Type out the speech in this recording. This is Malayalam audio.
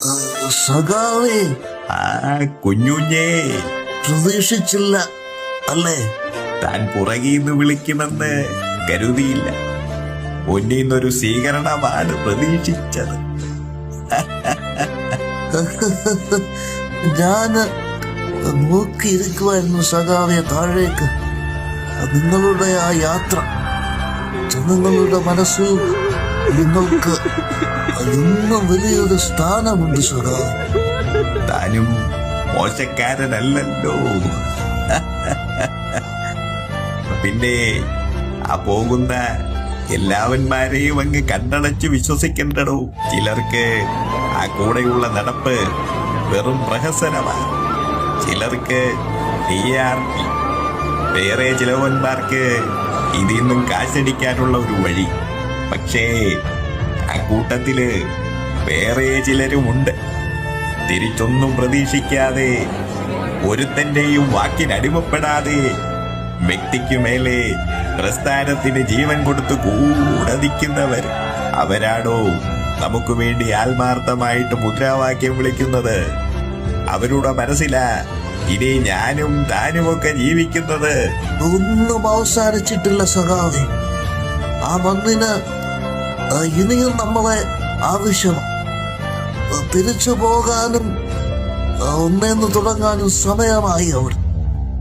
സഖാവേ, കുഞ്ഞുഞ്ഞേ, പ്രതീക്ഷിച്ചില്ല അല്ലേ? താൻ പുറകീന്ന് വിളിക്കുമെന്ന് കരുതിയില്ല. മുന്നീന്നൊരു സ്വീകരണമാണ് പ്രതീക്ഷിച്ചത്. ഞാന് നോക്കിയിരിക്കുമായിരുന്നു സഖാവെ താഴേക്ക്. നിങ്ങളുടെ ആ യാത്ര, ജനങ്ങളുടെ മനസ്സിൽ നിങ്ങൾക്ക് ഇന്നും വലിയൊരു സ്ഥാനമുണ്ട് സഖാവ്. താനും മോശക്കാരനല്ലല്ലോ. പിന്നെ ആ പോകുന്ന എല്ലാവന്മാരെയും അങ്ങ് കണ്ടടച്ച് വിശ്വസിക്കണ്ടടോ. ചിലർക്ക് ആ കൂടെയുള്ള നടപ്പ് വെറും പ്രഹസനമാണ്. ചിലർക്ക് TRP. വേറെ ചിലവന്മാർക്ക് ഇതിന്നും കാശടിക്കാനുള്ള ഒരു വഴി. പക്ഷേ ആ കൂട്ടത്തില് വേറെ ചിലരുമുണ്ട്. തിരിച്ചൊന്നും പ്രതീക്ഷിക്കാതെ, ഒരുത്തന്റെയും വാക്കിനടിമപ്പെടാതെ, വ്യക്തിക്കു മേലെ പ്രസ്ഥാനത്തിന് ജീവൻ കൊടുത്തു കൂടെ നിൽക്കുന്നവർ. അവരാണോ നമുക്ക് വേണ്ടി ആത്മാർത്ഥമായിട്ട് മുദ്രാവാക്യം വിളിക്കുന്നത്. അവരുടെ മനസ്സിലാ ഇനി ഞാനും താനുമൊക്കെ ജീവിക്കുന്നത്. ഒന്നും അവസാനിച്ചിട്ടില്ല സഖാവെ. ആ മണ്ണിന് ഇനിയും നമ്മളെ ആവശ്യമാണ്. തിരിച്ചു പോകാനും ഒന്നേന്ന് തുടങ്ങാനും സമയമായി അവർ.